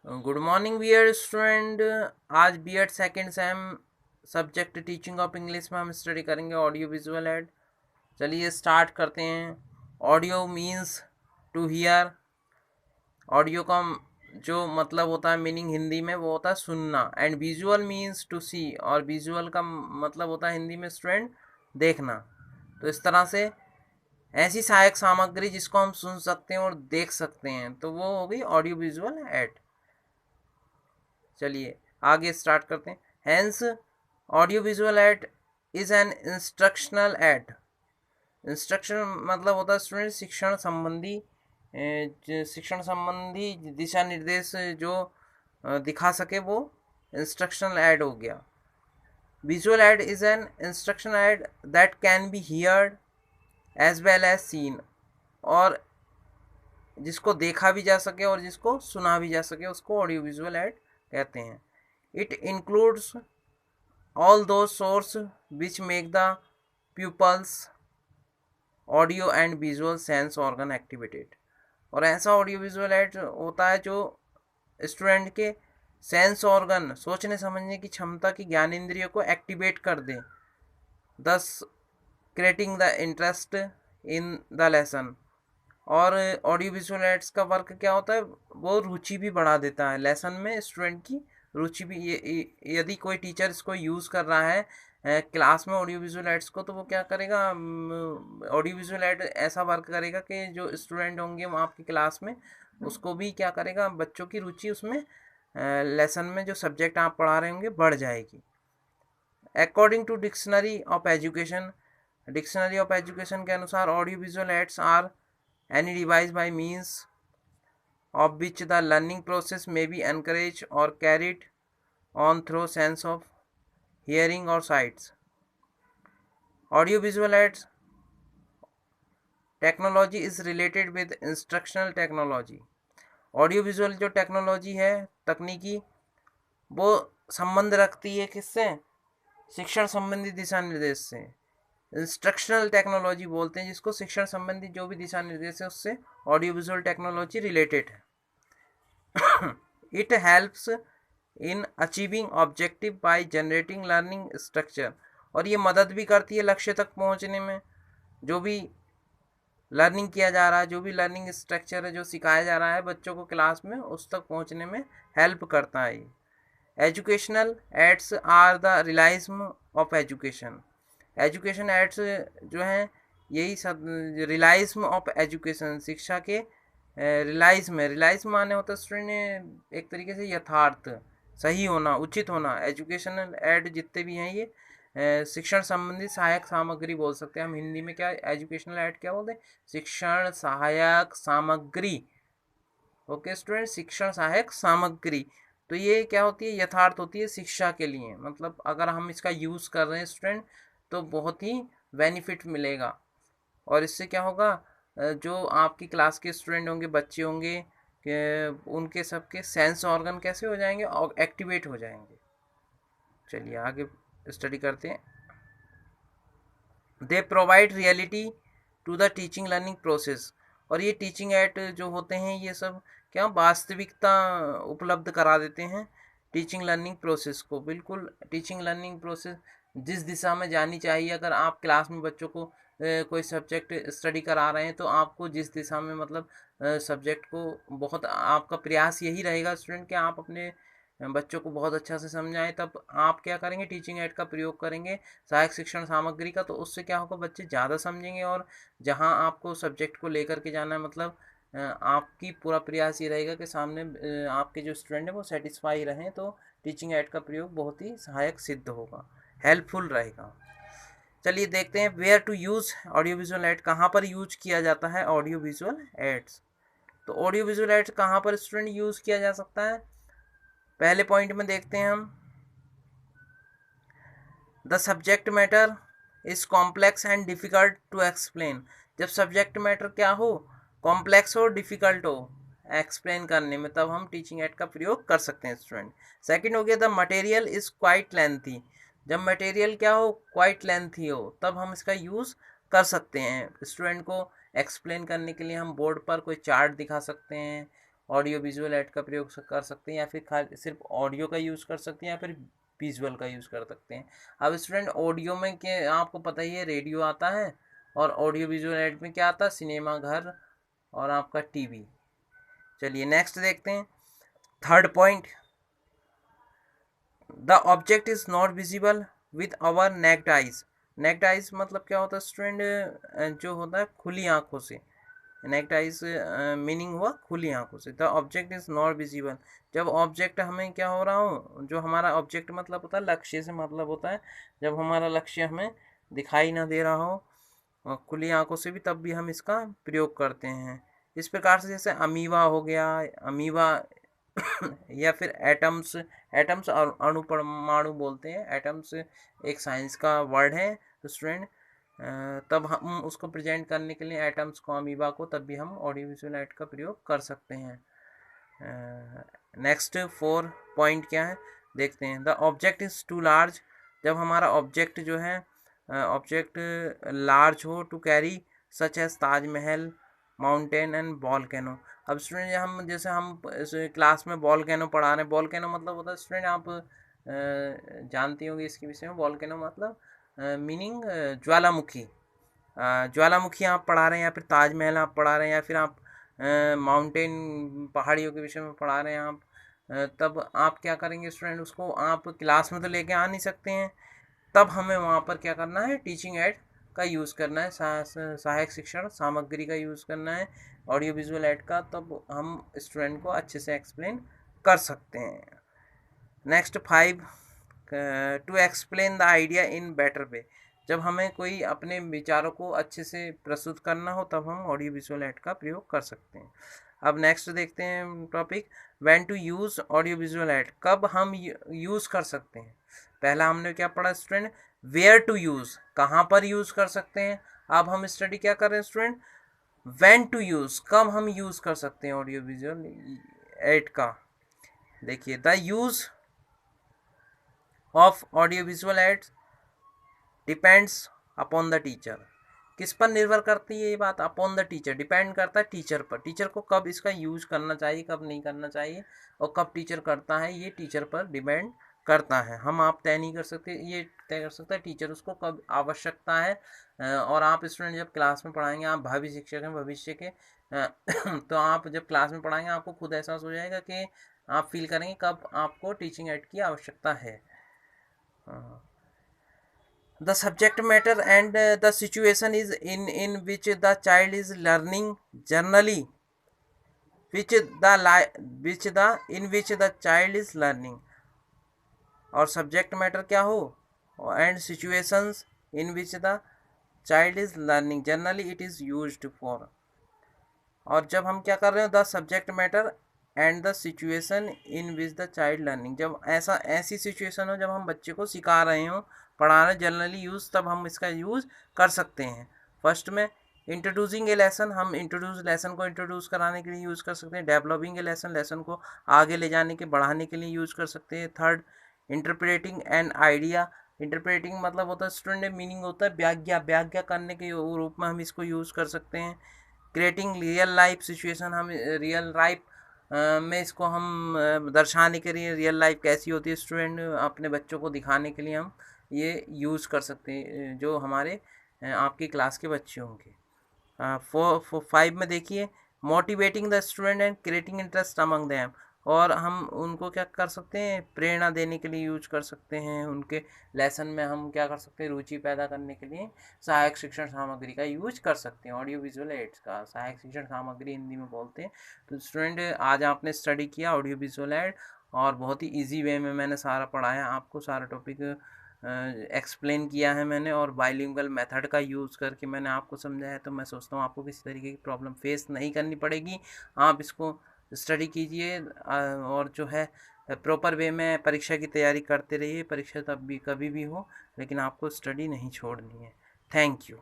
Good morning dear student. आज B Ed second sem subject teaching of English में हम study करेंगे ऑडियो विजुअल एड। चलिए स्टार्ट करते हैं। Audio means to hear. Audio का जो मतलब होता है मीनिंग हिंदी में वो होता है सुनना। एंड विजुअल मीन्स टू सी, और विजुअल का मतलब होता है हिंदी में स्टूडेंट देखना। तो इस तरह से ऐसी सहायक सामग्री जिसको हम सुन सकते हैं और देख सकते हैं तो वो हो गई ऑडियो विजुअल एड। चलिए आगे स्टार्ट करते हैं। Hence audio visual aid is an instructional aid. Instruction मतलब होता है स्टूडेंट शिक्षण संबंधी दिशा निर्देश जो दिखा सके वो इंस्ट्रक्शनल एड हो गया। Visual aid is an instruction aid that can be heard as well as seen, और जिसको देखा भी जा सके और जिसको सुना भी जा सके उसको ऑडियो विजुअल एड कहते हैं। It includes all those source which make the pupils audio and visual sense organ activated। और ऐसा ऑडियो विजुअल एड होता है जो स्टूडेंट के सेंस ऑर्गन, सोचने समझने की क्षमता की ज्ञानेंद्रियों को एक्टिवेट कर दे, दस creating the interest in the lesson. और ऑडियो विजुअल एड्स का वर्क क्या होता है, वो रुचि भी बढ़ा देता है लेसन में, स्टूडेंट की रुचि भी। यदि कोई टीचर इसको यूज़ कर रहा है क्लास में ऑडियो विजुअल एड्स को, तो वो क्या करेगा, ऑडियो विजुअल एड ऐसा वर्क करेगा कि जो स्टूडेंट होंगे वहाँ आपकी क्लास में उसको भी क्या करेगा, बच्चों की रुचि उसमें लेसन में जो सब्जेक्ट आप पढ़ा रहे होंगे बढ़ जाएगी। According to dictionary of education, dictionary of education के अनुसार audio visual aids are any device by means of which the learning process may be encouraged or carried on through sense of hearing or sights। Audio visual aids technology is related with instructional technology। Audio visual जो technology है तकनीकी, वो संबंध रखती है किससे, शिक्षण संबंधी दिशा निर्देश से। इंस्ट्रक्शनल टेक्नोलॉजी बोलते हैं जिसको, शिक्षण संबंधी जो भी दिशा निर्देश है उससे ऑडियो विजुअल टेक्नोलॉजी रिलेटेड है। It helps in achieving objective by generating learning structure, और ये मदद भी करती है लक्ष्य तक पहुंचने में। जो भी लर्निंग किया जा रहा है, जो भी लर्निंग स्ट्रक्चर है जो सिखाया जा रहा है बच्चों को क्लास में, उस तक पहुंचने में हेल्प करता है। Educational aids are the realism of education. Education aids जो हैं यही सब रियलिज्म ऑफ एजुकेशन, शिक्षा के रियलाइज माने होता है स्टूडेंट एक तरीके से यथार्थ, सही होना, उचित होना। एजुकेशनल एड जितने भी हैं ये शिक्षण संबंधी सहायक सामग्री बोल सकते हैं हम हिंदी में। क्या एजुकेशनल एड क्या बोलते हैं, शिक्षण सहायक सामग्री। ओके स्टूडेंट, शिक्षण सहायक सामग्री। तो ये क्या होती है, यथार्थ होती है शिक्षा के लिए। मतलब अगर हम इसका यूज़ कर रहे हैं स्टूडेंट तो बहुत ही बेनिफिट मिलेगा। और इससे क्या होगा, जो आपकी क्लास के स्टूडेंट होंगे, बच्चे होंगे, उनके सबके सेंस ऑर्गन कैसे हो जाएंगे, और एक्टिवेट हो जाएंगे। चलिए आगे स्टडी करते हैं। They provide reality to the teaching learning process. और ये टीचिंग एड जो होते हैं ये सब क्या वास्तविकता उपलब्ध करा देते हैं टीचिंग लर्निंग प्रोसेस को। बिल्कुल टीचिंग लर्निंग प्रोसेस जिस दिशा में जानी चाहिए, अगर आप क्लास में बच्चों को कोई सब्जेक्ट स्टडी करा रहे हैं तो आपको जिस दिशा में मतलब सब्जेक्ट को बहुत, आपका प्रयास यही रहेगा स्टूडेंट कि आप अपने बच्चों को बहुत अच्छा से समझाएं, तब आप क्या करेंगे, टीचिंग एड का प्रयोग करेंगे सहायक शिक्षण सामग्री का। तो उससे क्या होगा, बच्चे ज़्यादा समझेंगे, और जहां आपको सब्जेक्ट को लेकर के जाना है, मतलब आपकी पूरा प्रयास ये रहेगा कि सामने आपके जो स्टूडेंट हैं वो सेटिस्फाई रहें। तो टीचिंग एड का प्रयोग बहुत ही सहायक सिद्ध होगा, हेल्पफुल रहेगा। चलिए देखते हैं where to use audio visual aid, कहाँ पर यूज किया जाता है ऑडियो विजुअल एड्स। तो ऑडियो विजुअल एड्स कहाँ पर स्टूडेंट यूज़ किया जा सकता है, पहले पॉइंट में देखते हैं हम। The subject matter is complex and difficult to explain. जब सब्जेक्ट मैटर क्या हो, कॉम्प्लेक्स हो, डिफ़िकल्ट हो एक्सप्लेन करने में, तब हम टीचिंग एड का प्रयोग कर सकते हैं स्टूडेंट। सेकंड हो गया the material is quite lengthy. जब मटेरियल क्या हो, क्वाइट लेंथी हो, तब हम इसका यूज़ कर सकते हैं। स्टूडेंट को एक्सप्लेन करने के लिए हम बोर्ड पर कोई चार्ट दिखा सकते हैं, ऑडियो विजुअल ऐड का प्रयोग कर सकते हैं, या फिर खाली सिर्फ ऑडियो का यूज़ कर सकते हैं, या फिर विजुअल का यूज़ कर सकते हैं। अब स्टूडेंट ऑडियो में क्या आपको पता ही है, रेडियो आता है, और ऑडियो विजुअल ऐड में क्या आता है, सिनेमा घर और आपका टीवी। चलिए नेक्स्ट देखते हैं, third point, the object is not visible with our naked eyes. Naked eyes मतलब क्या होता है स्टूडेंट, जो होता है खुली आंखों से। नेक्ड आइज मीनिंग हुआ खुली आंखों से। The object is not visible, जब ऑब्जेक्ट हमें क्या हो रहा हो, जो हमारा ऑब्जेक्ट मतलब होता है लक्ष्य से मतलब होता है, जब हमारा लक्ष्य हमें दिखाई ना दे रहा हो खुली आंखों से भी, तब भी हम इसका प्रयोग करते हैं। इस प्रकार से जैसे अमीबा हो गया, अमीबा या फिर एटम्स, एटम्स और अणु परमाणु बोलते हैं, एटम्स एक साइंस का वर्ड है तो स्टूडेंट, तब हम उसको प्रेजेंट करने के लिए एटम्स को, अमीबा को, तब भी हम ऑडियो विजुअल ऐड का प्रयोग कर सकते हैं। नेक्स्ट 4 पॉइंट क्या है देखते हैं, the object is too large, जब हमारा ऑब्जेक्ट जो है ऑब्जेक्ट लार्ज हो, to carry such as Taj Mahal, mountain and volcano. अब स्टूडेंट हम जैसे हम क्लास में वॉल्केनो पढ़ा रहे हैं, वॉल्केनो मतलब होता है स्टूडेंट, आप जानती होंगे इसके विषय में, वॉल्केनो मतलब मीनिंग ज्वालामुखी। ज्वालामुखी आप पढ़ा रहे हैं, या फिर ताजमहल आप पढ़ा रहे हैं, या फिर आप माउंटेन पहाड़ियों के विषय में पढ़ा रहे हैं आप, तब आप क्या करेंगे स्टूडेंट, उसको आप क्लास में तो लेके आ नहीं सकते हैं, तब हमें वहाँ पर क्या करना है, टीचिंग ऐड का यूज़ करना है, सहायक शिक्षण सामग्री का यूज़ करना है, ऑडियो विजुअल ऐड का, तब हम स्टूडेंट को अच्छे से एक्सप्लेन कर सकते हैं। Next 5, to explain the idea in better way, जब हमें कोई अपने विचारों को अच्छे से प्रस्तुत करना हो, तब हम ऑडियो विजुअल ऐड का प्रयोग कर सकते हैं। अब नेक्स्ट देखते हैं topic, when to use audio visual aid, कब हम यूज़ कर सकते हैं। पहला हमने क्या पढ़ा स्टूडेंट, वेयर टू यूज़, कहाँ पर यूज़ कर सकते हैं। अब हम स्टडी क्या कर रहे हैं स्टूडेंट, व्हेन टू यूज़, कब हम यूज़ कर सकते हैं ऑडियो विजुअल ऐड का। देखिए, the use of audio visual ads depends upon the teacher, किस पर निर्भर करती है ये बात, अपॉन द टीचर, डिपेंड करता है टीचर पर, टीचर को कब इसका यूज करना चाहिए, कब नहीं करना चाहिए, और कब टीचर करता है, ये टीचर पर डिपेंड करता है। हम आप तय नहीं कर सकते, ये तय कर सकता है टीचर, उसको कब आवश्यकता है। और आप स्टूडेंट जब क्लास में पढ़ाएंगे, आप भावी शिक्षक हैं भविष्य के, तो आप जब क्लास में पढ़ाएंगे आपको खुद एहसास हो जाएगा कि आप फील करेंगे कब आपको टीचिंग एड की आवश्यकता है। The subject matter and the situation is in which the child is learning, generally in which the child is learning, और सब्जेक्ट मैटर क्या हो, and situations in which the child is learning, generally it is used for. और जब हम क्या कर रहे हो, the subject matter and the situation in which the child learning, जब ऐसी सिचुएशन हो जब हम बच्चे को सिखा रहे हो, पढ़ा रहे, जनरली यूज़, तब हम इसका यूज़ कर सकते हैं। फर्स्ट में इंट्रोड्यूसिंग ए लेसन, हम लेसन को इंट्रोड्यूस कराने के लिए यूज़ कर सकते हैं। डेवलपिंग ए लेसन को आगे ले जाने के, बढ़ाने के लिए यूज़ कर सकते हैं। Third, interpreting an idea, interpreting मतलब होता है स्टूडेंट, मीनिंग होता है व्याख्या करने के रूप में हम इसको यूज़ कर सकते हैं। क्रिएटिंग रियल लाइफ सिचुएशन, हम रियल लाइफ में इसको हम दर्शाने के लिए, रियल लाइफ कैसी होती है स्टूडेंट, अपने बच्चों को दिखाने के लिए हम ये यूज़ कर सकते हैं, जो हमारे आपकी क्लास के बच्चे होंगे। 5 में देखिए, motivating the student and creating interest among them, और हम उनको क्या कर सकते हैं, प्रेरणा देने के लिए यूज कर सकते हैं, उनके लेसन में हम क्या कर सकते हैं, रुचि पैदा करने के लिए सहायक शिक्षण सामग्री का यूज कर सकते हैं। ऑडियो विजुअल एड्स का सहायक शिक्षण सामग्री हिंदी में बोलते हैं। तो स्टूडेंट, आज आपने स्टडी किया ऑडियो विजुअल एड, और बहुत ही ईजी वे में मैंने सारा पढ़ाया आपको, सारा टॉपिक एक्सप्लेन किया है मैंने, और बाइलिंगुअल मेथड का यूज़ करके मैंने आपको समझाया। तो मैं सोचता हूँ आपको किसी तरीके की प्रॉब्लम फेस नहीं करनी पड़ेगी। आप इसको स्टडी कीजिए, और जो है प्रॉपर वे में परीक्षा की तैयारी करते रहिए। परीक्षा तब भी कभी भी हो, लेकिन आपको स्टडी नहीं छोड़नी है। Thank you.